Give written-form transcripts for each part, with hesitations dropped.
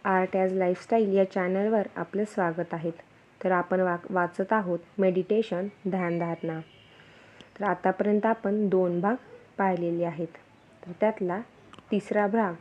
Art as lifestyle या चॅनलवर आपलं स्वागत आहे. तर आपण वाचत आहोत मेडिटेशन ध्यानधारणा. तर आतापर्यंत आपण 2 भाग पाहिलेले आहेत. तर त्यातला 3रा भाग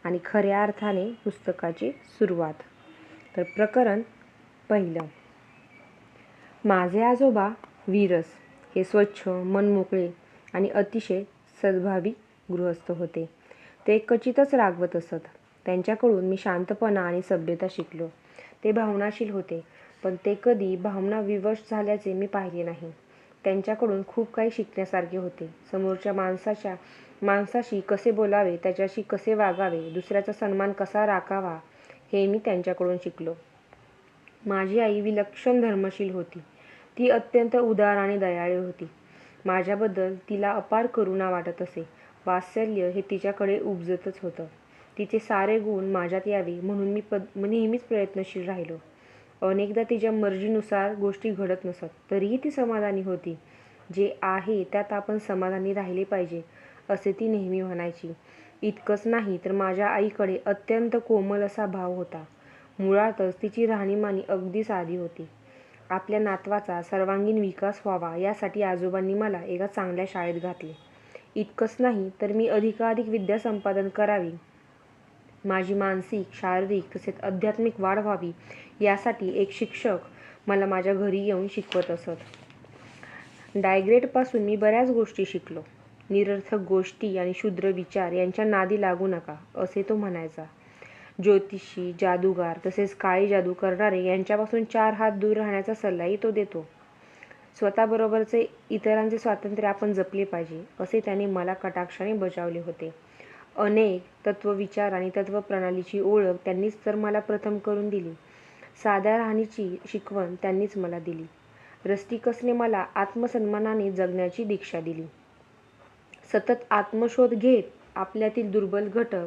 आणि खऱ्या अर्थाने पुस्तकाची सुरुवात. तर प्रकरण 1. माझे आजोबा वीरस हे स्वच्छ, मनमोकळे आणि अतिशय सद्भावी गृहस्थ होते. ते क्वचितच रागवत असत. त्यांच्याकडून मी शांतपणा आणि सभ्यता शिकलो. ते भावनाशील होते, पण ते कधी भावनाविवश झाल्याचे मी पाहिले नाही. त्यांच्याकडून खूप काही शिकण्यासारखे होते. समोरच्या माणसाशी कसे बोलावे, त्याच्याशी कसे वागावे, दुसऱ्याचा सन्मान कसा राखावा, हे मी त्यांच्याकडून शिकलो. माझी आई विलक्षण धर्मशील होती. ती अत्यंत उदार आणि दयाळू होती. माझ्याबद्दल तिला अपार करुणा वाटत असे. वात्सल्य हे तिच्याकडे उपजतच होतं. तिचे सारे गुण माझ्यात यावे म्हणून मी नेहमीच प्रयत्नशील राहिलो. अनेकदा तिच्या मर्जीनुसार गोष्टी घडत नसत, तरीही ती समाधानी होती. जे आहे त्यात आपण समाधानी राहिले पाहिजे, असे ती नेहमी म्हणायची. इतकंच नाही तर माझ्या आईकडे अत्यंत कोमल असा भाव होता. मुळातच तिची राहणीमानी अगदी साधी होती. आपल्या नातवाचा सर्वांगीण विकास व्हावा यासाठी आजोबांनी मला एका चांगल्या शाळेत घातले. इतकंच नाही तर मी अधिकाधिक विद्या संपादन करावी, माझी मानसिक, शारीरिक तसेच आध्यात्मिक वाढ व्हावी यासाठी एक शिक्षक मला माझ्या घरी येऊन शिकवत असत. डायग्रेटपासून मी बऱ्याच गोष्टी शिकलो. निरर्थक गोष्टी आणि क्षुद्र विचार यांच्या नादी लागू नका, असे तो म्हणायचा. ज्योतिषी, जादूगार तसेच काळी जादू करणारे यांच्यापासून 4 हात दूर राहण्याचा सल्लाही तो देतो. स्वतःबरोबरचे इतरांचे स्वातंत्र्य आपण जपले पाहिजे, असे त्याने मला कटाक्षाने बजावले होते. अनेक तत्वविचार आणि तत्वप्रणालीची ओळख त्यांनीच तर मला प्रथम करून दिली. साध्या राहणीची शिकवण त्यांनीच मला दिली. रस्टिकसने मला आत्मसन्मानाने जगण्याची दीक्षा दिली. सतत आत्मशोध घेत आपल्यातील दुर्बल घटक,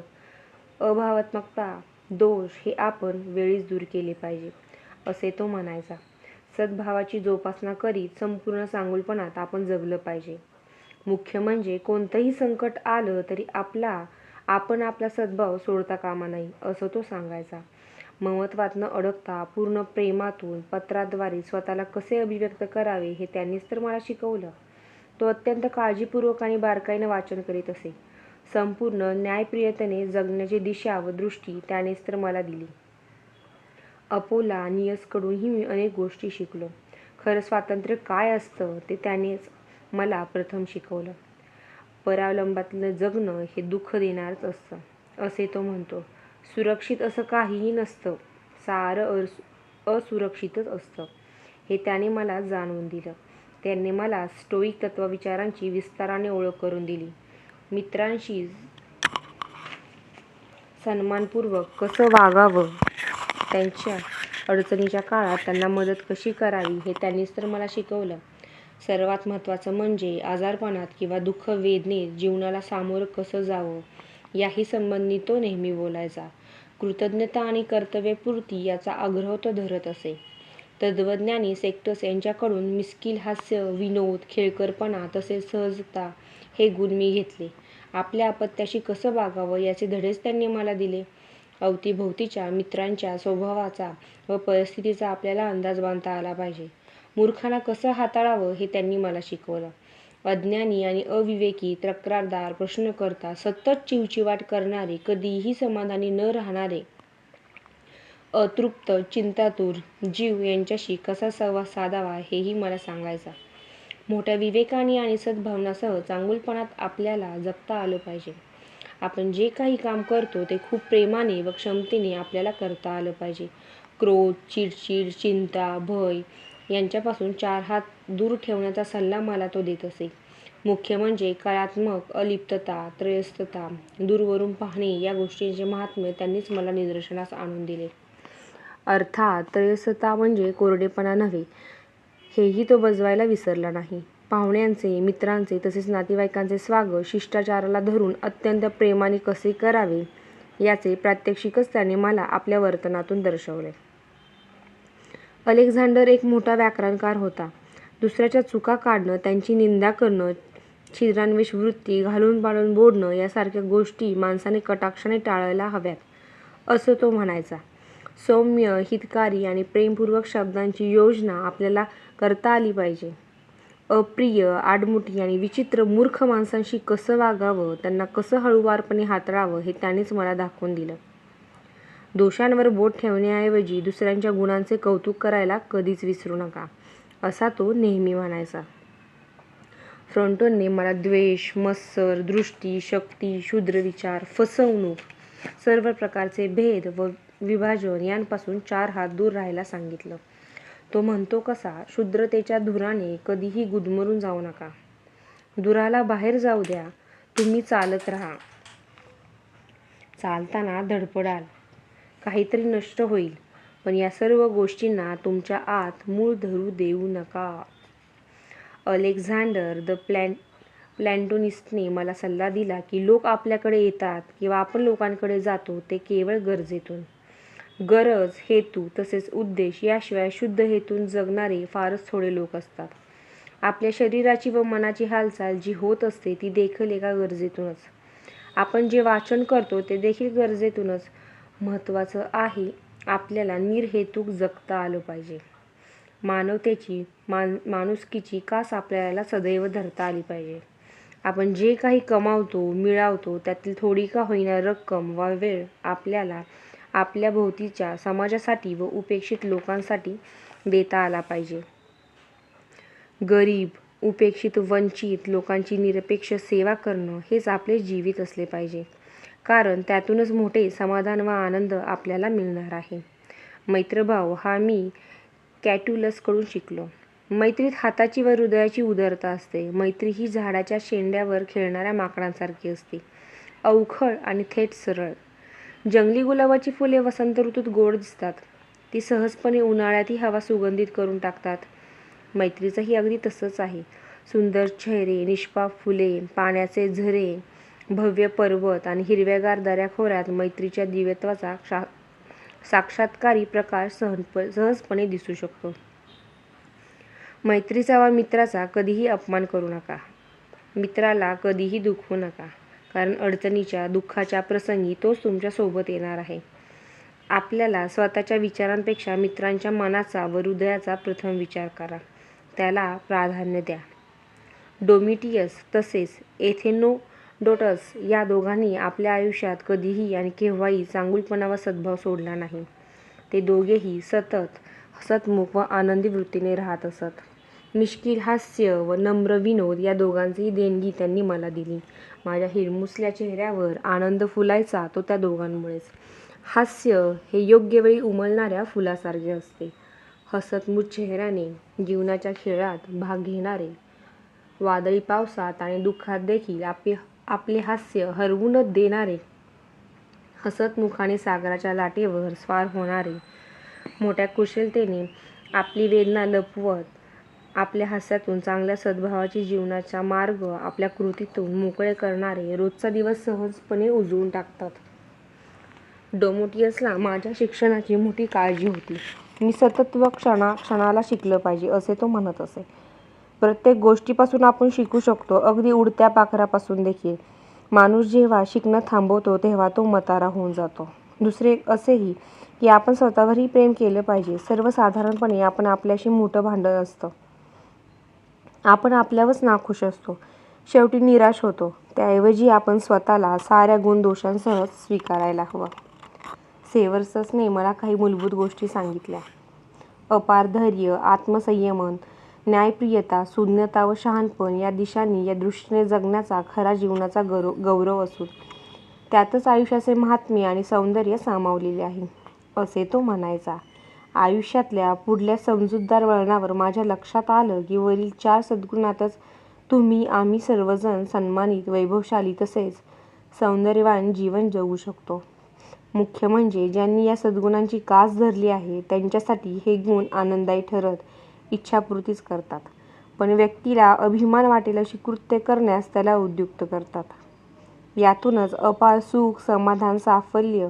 अभावात्मकता, दोष हे आपण वेळीच दूर केले पाहिजे, असे तो म्हणायचा. सद्भावाची जोपासना करीत संपूर्ण चांगुलपणात आपण जगलं पाहिजे. मुख्य म्हणजे कोणतंही संकट आलं तरी आपण आपला सद्भाव सोडता कामा नये, असं तो सांगायचा. ममत्वात न अडकता पूर्ण प्रेमातून पत्राद्वारे स्वतःला कसे अभिव्यक्त करावे हे त्यांनीच तर मला शिकवलं. तो अत्यंत काळजीपूर्वक आणि बारकाईने वाचन करीत असे. संपूर्ण न्यायप्रियतेने जगण्याची दिशा व दृष्टी त्यानेच तर मला दिली. अपोलानियसकडूनही मी अनेक गोष्टी शिकलो. खरं स्वातंत्र्य काय असतं ते त्यानेच मला प्रथम शिकवलं. परावलंबातलं जगणं हे दुःख देणारच असतं, असे तो म्हणतो. सुरक्षित असं काहीही नसतं, सारं असुरक्षितच असतं, हे त्याने मला जाणवून दिलं. त्याने मला स्टोईक तत्वविचारांची विस्ताराने ओळख करून दिली. मित्रांशी सन्मानपूर्वक कसं वागावं, त्यांच्या अडचणीच्या काळात त्यांना मदत कशी करावी हे त्यांनीच तर मला शिकवलं. सर्वात महत्त्वाचं म्हणजे आजारपणात किंवा दुःख वेदनेत जीवनाला सामोरं कसं जावं याही संबंधी तो नेहमी बोलायचा. कृतज्ञता आणि कर्तव्यपूर्ती याचा आग्रह तो धरत असे. तत्त्वज्ञानी सेक्टस यांच्याकडून मिश्कील हास्य, विनोद, खेळकरपणा तसेच सहजता हे गुण मी घेतले. आपल्या अपत्याशी कसं वागावं याचे धडेच त्यांनी मला दिले. अवतीभोवतीच्या मित्रांच्या स्वभावाचा व परिस्थितीचा आपल्याला अंदाज बांधता आला पाहिजे. मूर्खांना कसं हाताळावं हे त्यांनी मला शिकवलं. अज्ञानी आणि अविवेकी, तक्रारदार, प्रश्नकर्ता, सतत चिवचिवाट करणारे, कधीही समाधानी न राहणारे, अतृप्त, चिंतातूर जीव यांच्याशी कसा संवाद साधावा हेही मला सांगायचा. मोठ्या विवेकाने आणि सद्भावनासह चांगुलपणात आपल्याला जगता आलं पाहिजे. आपण जे काही काम करतो ते खूप प्रेमाने व क्षमतेने आपल्याला करता आलं पाहिजे. क्रोध, चिडचिड, चिंता, भय यांच्यापासून 4 हात दूर ठेवण्याचा सल्ला मला तो देत असे. मुख्य म्हणजे कलात्मक अलिप्तता, त्रयस्थता, दूरवरून पाहणे या गोष्टींचे महात्म्य त्यांनीच मला निदर्शनास आणून दिले. अर्थात त्रयस्थता म्हणजे कोरडेपणा नव्हे, हेही तो बजवायला विसरला नाही. पाहुण्यांचे, मित्रांचे तसेच नातेवाईकांचे स्वागत शिष्टाचाराला धरून अत्यंत प्रेमाने कसे करावे याचे प्रात्यक्षिकच त्याने मला आपल्या वर्तनातून दर्शवले. अलेक्झांडर एक मोठा व्याकरणकार होता. दुसऱ्याच्या चुका काढणं, त्यांची निंदा करणं, छिद्रान्वेष वृत्ती, घालून पाडून बोलणं यासारख्या गोष्टी माणसाने कटाक्षाने टाळायला हव्यात, असं तो म्हणायचा. सौम्य, हितकारी आणि प्रेमपूर्वक शब्दांची योजना आपल्याला करता आली पाहिजे. अप्रिय, आडमुठी आणि विचित्र मूर्ख माणसांशी कसं वागावं, त्यांना कसं हळूवारपणे हाताळावं हे त्यानेच मला दाखवून दिलं. दोषांवर बोट ठेवण्याऐवजी दुसऱ्यांच्या गुणांचे कौतुक करायला कधीच विसरू नका, असा तो नेहमी म्हणायचा. फ्रंटोनने मला द्वेष, मत्सर, दृष्टी, शक्ती, क्षुद्र विचार, फसवणूक, सर्व प्रकारचे भेद व विभाजन यांपासून 4 हात दूर राहायला सांगितलं. तो म्हणतो कसा, क्षुद्रतेच्या धुराने कधीही गुदमरून जाऊ नका. धुराला बाहेर जाऊ द्या. तुम्ही चालत राहा. चालताना धडपडाल, काहीतरी नष्ट होईल, पण या सर्व गोष्टींना तुमच्या आत मूळ धरू देऊ नका. अलेक्झांडर द प्लॅटोनिस्टने मला सल्ला दिला की लोक आपल्याकडे येतात किंवा आपण लोकांकडे जातो ते केवळ गरजेतून. गरज, हेतू तसेच उद्देश याशिवाय शुद्ध हेतून जगणारे फारच थोडे लोक असतात. आपल्या शरीराची व मनाची हालचाल जी होत असते ती देखील एका गरजेतूनच. आपण जे वाचन करतो ते देखील गरजेतूनच. महत्त्वाचं आहे आपल्याला निर्हेतुक जगता आलं पाहिजे. मानवतेची, माणुसकीची कास आपल्याला सदैव धरता आली पाहिजे. आपण जे काही कमावतो, मिळवतो त्यातील थोडी का होईना रक्कम वा वेळ आपल्याला आपल्या भोवतीच्या समाजासाठी व उपेक्षित लोकांसाठी देता आला पाहिजे. गरीब, उपेक्षित, वंचित लोकांची निरपेक्ष सेवा करणं हेच आपले जीवित असले पाहिजे, कारण त्यातूनच मोठे समाधान व आनंद आपल्याला मिळणार आहे. मैत्रभाव हा मी कॅट्युलसकडून शिकलो. मैत्रीत हाताची व हृदयाची उदारता असते. मैत्री ही झाडाच्या शेंड्यावर खेळणाऱ्या माकडांसारखी असते, अवखळ आणि थेट सरळ. जंगली गुलाबाची फुले वसंत ऋतूत गोड दिसतात, ती सहजपणे उन्हाळ्यातही हवा सुगंधित करून टाकतात. मैत्रीचंही अगदी तसंच आहे. सुंदर चेहरे, निष्पाप फुले, पाण्याचे झरे, भव्य पर्वत आणि हिरव्यागार दऱ्याखोऱ्यात मैत्रीच्या दिव्यत्वाचा साक्षात्कारी प्रकाश सहजपणे दिसू शकतो. मैत्रीचा वा मित्राचा कधीही अपमान करू नका. मित्राला कधीही दुखवू नका, कारण अडचणीच्या, दुःखाच्या प्रसंगी तोच तुमच्या सोबत येणार आहे. आपल्याला स्वतःच्या विचारांपेक्षा मित्रांच्या मनाचा व हृदयाचा प्रथम विचार करा, त्याला प्राधान्य द्या. डोमिटियस तसेच एथेनोडोटस या दोघांनी आपल्या आयुष्यात कधीही आणि केव्हाही चांगुलपणा व सद्भाव सोडला नाही. ते दोघेही सतत हसतमुख व आनंदी वृत्तीने राहत असत. मिश्किल हास्य व नम्र विनोद या दोघांचीही देणगी त्यांनी मला दिली. माझ्या हिरमुसल्या चेहऱ्यावर आनंद फुलायचा तो त्या दोघांमुळेच. हास्य हे योग्य वेळी उमलणाऱ्या फुलासारखे असते. हसतमुख चेहऱ्याने जीवनाच्या खेळात भाग घेणारे, वादळी पावसात आणि दुःखात देखील आपले हास्य हरवून न देणारे, हसतमुखाने सागराच्या लाटेवर स्वार होणारे, मोठ्या कुशलतेने आपली वेदना लपवत आपल्या हास्यातून चांगल्या सद्भावाची जीवनाचा मार्ग आपल्या कृतीतून मोकळे करणारे रोजचा दिवस सहजपणे उजळून टाकतात. डोमिटियसला माझ्या शिक्षणाची मोठी काळजी होती. मी सतत व क्षणाला शिकलं पाहिजे असे तो म्हणत असे. प्रत्येक गोष्टीपासून आपण शिकू शकतो, अगदी उडत्या पाखरापासून देखील. माणूस जेव्हा शिकणं थांबवतो तेव्हा तो मतारा होऊन जातो. दुसरे असेही की आपण स्वतःवरही प्रेम केलं पाहिजे. सर्वसाधारणपणे आपण आपल्याशी मोठं भांडण असतं. आपण आपल्यावरच नाखुश असतो, शेवटी निराश होतो. त्याऐवजी आपण स्वतःला साऱ्या गुणदोषांसह स्वीकारायला हवं. सेव्हरसने मला काही मूलभूत गोष्टी सांगितल्या. अपार धैर्य, आत्मसंयमन, न्यायप्रियता, सुज्ञता व शहाणपण या दिशांनी या दृष्टीने जगण्याचा खरा जीवनाचा गौरव असून त्यातच आयुष्याचे महात्म्य आणि सौंदर्य सामावलेले आहे, असे तो म्हणायचा. आयुष्यातल्या पुढल्या समजूतदार वळणावर माझ्या लक्षात आलं की वरील 4 सद्गुणांतच आम्ही सर्वजण सन्मानित, वैभवशाली तसेच सौंदर्यवान जीवन जगू शकतो. मुख्य म्हणजे ज्यांनी या सद्गुणांची कास धरली आहे त्यांच्यासाठी हे गुण आनंददायी ठरत इच्छापूर्तीच करतात, पण व्यक्तीला अभिमान वाटेल अशी कृत्ये करण्यास त्याला उद्युक्त करतात. यातूनच अपार सुख, समाधान, साफल्य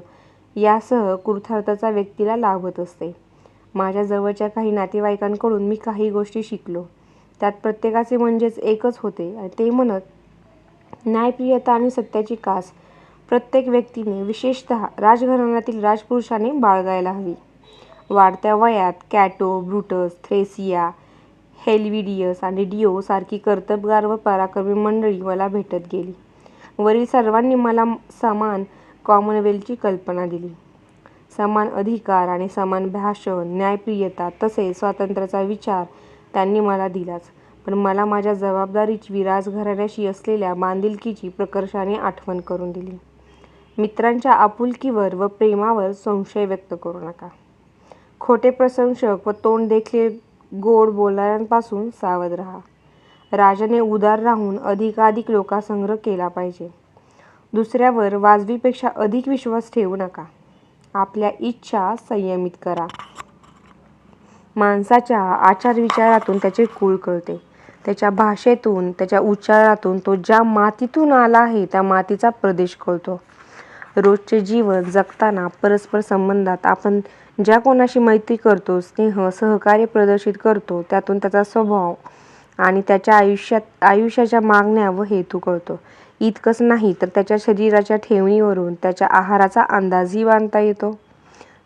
यासह कृतार्थता व्यक्तीला लाभत असते. माझ्या जवळच्या काही नातेवाईकांकडून मी काही गोष्टी शिकलो. त्यात प्रत्येकाचे म्हणजेच एकच होते, ते म्हणत न्यायप्रियता आणि सत्याची कास. प्रत्येक व्यक्तीने, विशेषतः राजघराण्यातील राजपुरुषाने बाळगायला हवी. वाढत्या वयात कॅटो, ब्रुटस, थ्रेसिया, हेल्विडियस आणि डिओ सारखी कर्तबगार व पराक्रमी मंडळी मला भेटत गेली. वरील सर्वांनी मला समान कॉमनवेल्थची कल्पना दिली. समान अधिकार आणि समान भाषण, न्यायप्रियता तसेच स्वातंत्र्याचा विचार त्यांनी मला दिलाच, पण मला माझ्या जबाबदारीची राजघराण्याशी असलेल्या बांधिलकीची प्रकर्षाने आठवण करून दिली. मित्रांच्या आपुलकीवर व प्रेमावर संशय व्यक्त करू नका. खोटे प्रशंसक व तोंड देखील गोड बोलणाऱ्यांपासून सावध राहा. राजाने उदार राहून अधिकाधिक लोकांसंग्रह केला पाहिजे. दुसऱ्यावर वाजवीपेक्षा अधिक विश्वास ठेवू नका. आपल्या इच्छा संयमित करा. माणसाच्या आचारविचारातून त्याचे कुळ कळते. त्याच्या भाषेतून, त्याच्या उच्चारातून तो ज्या मातीतून आला आहे त्या मातीचा प्रदेश कळतो. रोजचे जीवन जगताना परस्पर संबंधात आपण ज्या कोणाशी मैत्री करतो, स्नेह, सहकार्य प्रदर्शित करतो, त्यातून त्याचा स्वभाव आणि त्याच्या आयुष्याच्या मागण्या व हेतू कळतो. इतकंच नाही तर त्याच्या शरीराच्या ठेवणीवरून त्याच्या आहाराचा अंदाजही बांधता येतो.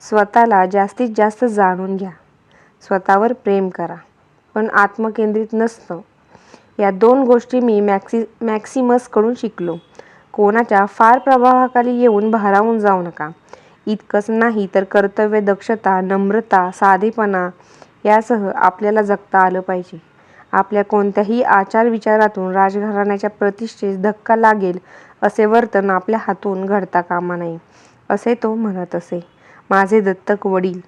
स्वतःला जास्तीत जास्त जाणून घ्या. स्वतःवर प्रेम करा, पण आत्मकेंद्रित नसतं. या 2 गोष्टी मी मॅक्सिमसकडून शिकलो. कोणाच्या फार प्रभावाखाली येऊन भारावून जाऊ नका. इतकंच नाही तर कर्तव्य दक्षता, नम्रता, साधेपणा यासह आपल्याला जगता आलं पाहिजे. आपल्या कोणत्याही आचारविचारातून राजघराण्याच्या प्रतिष्ठेस धक्का लागेल असे वर्तन आपल्या हातून घडता कामा नये, असे तो म्हणत असे. माझे दत्तक वडील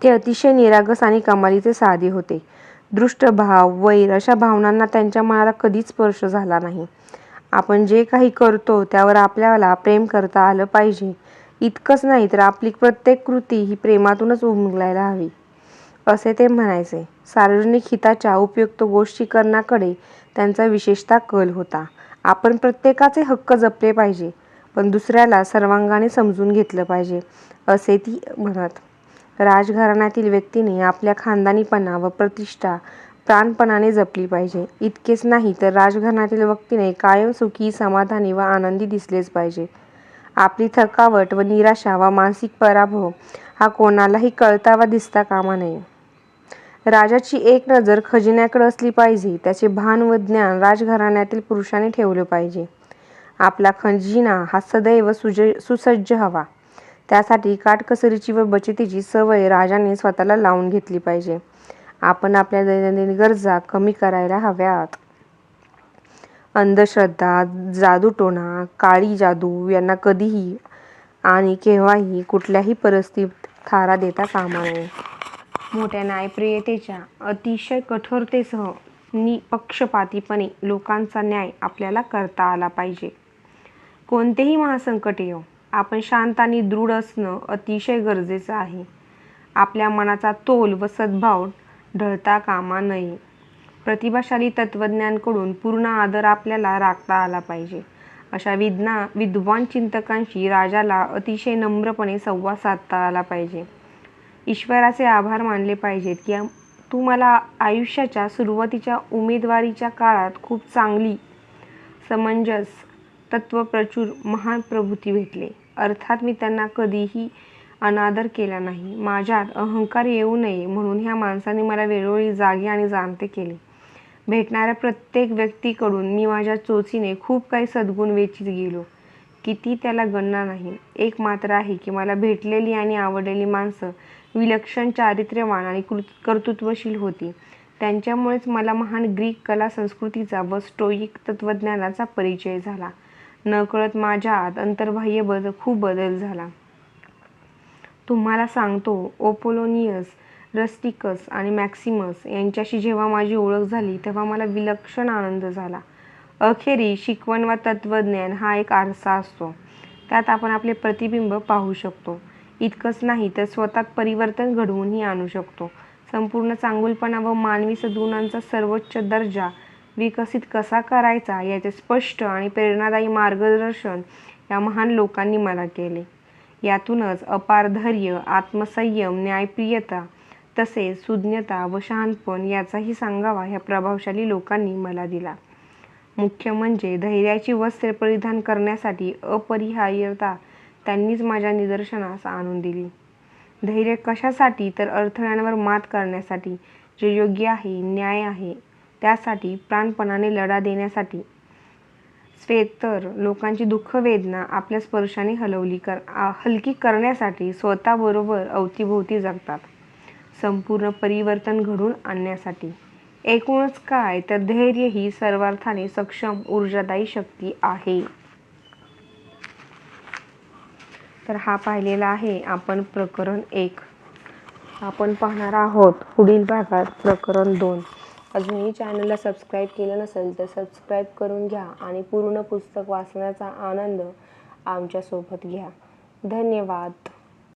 ते अतिशय निरागस आणि कमालीचे साधे होते. दृष्टभाव, वैर अशा भावनांना त्यांच्या मनाला कधीच स्पर्श झाला नाही. आपण जे काही करतो त्यावर आपल्याला प्रेम करता आलं पाहिजे. इतकंच नाही तर आपली प्रत्येक कृती ही प्रेमातूनच उमगायला हवी, असे ते म्हणायचे. सार्वजनिक हिताच्या उपयुक्त गोष्टी करण्याकडे त्यांचा विशेषतः कल होता. आपण प्रत्येकाचे हक्क जपले पाहिजे, पण दुसऱ्याला सर्वांगाने समजून घेतलं पाहिजे, असे ती म्हणत. राजघराण्यातील व्यक्तीने आपल्या खानदानीपणा व प्रतिष्ठा प्राणपणाने जपली पाहिजे. इतकेच नाही तर राजघराण्यातील व्यक्तीने कायम सुखी, समाधानी व आनंदी दिसलेच पाहिजे. आपली थकावट व निराशा व मानसिक पराभव हा कोणालाही कळता वा दिसता कामा नये. राजाची एक नजर खजिन्याकडे असली पाहिजे. त्याचे भान व ज्ञान राजघराण्यातील पुरुषाने ठेवले पाहिजे. आपला खजिना हा सदैव सुसज्ज हवा. त्यासाठी काटकसरीची व बचतीची सवय राजाने स्वतःला लावून घेतली पाहिजे. आपण आपल्या दैनंदिन गरजा कमी करायला हव्यात. अंधश्रद्धा, जादूटोणा, काळी जादू यांना कधीही आणि केव्हाही कुठल्याही परिस्थितीत थारा देता कामा नये. मोठ्या न्यायप्रियतेच्या अतिशय कठोरतेसह निपक्षपातीपणे लोकांचा न्याय आपल्याला करता आला पाहिजे. कोणतेही महासंकट येवो, आपण शांत आणि दृढ असणं अतिशय गरजेचं आहे. आपल्या मनाचा तोल व सद्भाव ढळता कामा नये. प्रतिभाशाली तत्त्वज्ञांकडून पूर्ण आदर आपल्याला राखता आला पाहिजे. अशा विद्वान चिंतकांशी राजाला अतिशय नम्रपणे संवाद साधता आला पाहिजे. ईश्वराचे आभार मानले पाहिजेत की तू मला आयुष्याच्या सुरुवातीच्या उमेदवारीच्या काळात खूप चांगली, समंजस, तत्त्वप्रचूर महान प्रभूती भेटले. अर्थात मी त्यांना कधीही अनादर केला नाही. माझ्यात अहंकार येऊ नये म्हणून ह्या माणसाने मला वेळोवेळी जागे आणि जाणते केले. भेटणाऱ्या प्रत्येक व्यक्तीकडून मी माझ्या चोचीने खूप काही सद्गुण वेचीत गेलो. किती त्याला गणना नाही. एक मात्र आहे की मला भेटलेली आणि आवडलेली माणसं विलक्षण चारित्र्यवान आणि कर्तृत्वशील होती. त्यांच्यामुळेच मला महान ग्रीक कला संस्कृतीचा व स्टोईक तत्त्वज्ञानाचा परिचय झाला. नकळत माझ्यात अंतर्बाह्य खूप बदल झाला. तुम्हाला सांगतो, अपोलोनियस, रस्टिकस आणि मॅक्सिमस यांच्याशी जेव्हा माझी ओळख झाली तेव्हा मला विलक्षण आनंद झाला. अखेरीस शिकवण वा तत्त्वज्ञान हा एक आरसा असतो. त्यात आपण आपले प्रतिबिंब पाहू शकतो. इतकंच नाही तर स्वतःत परिवर्तन घडवूनही आणू शकतो. संपूर्ण चांगुलपणा व मानवी सद्गुणांचा सर्वोच्च दर्जा विकसित कसा करायचा याचे स्पष्ट आणि प्रेरणादायी मार्गदर्शन या महान लोकांनी मला केले. यातूनच अपार धैर्य, आत्मसंयम, न्यायप्रियता तसेच सुज्ञता व शहाणपण याचाही सांगावा ह्या प्रभावशाली लोकांनी मला दिला. मुख्य म्हणजे धैर्याची वस्त्रे परिधान करण्यासाठी अपरिहार्यता त्यांनीच माझ्या निदर्शनास आणून दिली. धैर्य कशासाठी? तर अडथळ्यांवर मात करण्यासाठी, जे योग्य आहे, न्याय आहे त्यासाठी प्राणपणाने लढा देण्यासाठी. स्वेतर लोकांची दुःख वेदना आपल्या स्पर्शाने हलकी करण्यासाठी, स्वतःबरोबर अवतीभोवती जगतात, संपूर्ण परिवर्तन घडवून आणण्यासाठी. एकूणच काय, तर धैर्य ही सर्वार्थाने सक्षम ऊर्जादायी शक्ती आहे. तर हा पाहिलेला आहे आपण प्रकरण 1. आपण पाहणार आहोत पुढील भागात प्रकरण 2. अजूनही चॅनलला सबस्क्राईब केलं नसेल तर सबस्क्राईब करून घ्या आणि पूर्ण पुस्तक वाचण्याचा आनंद आमच्यासोबत घ्या. धन्यवाद.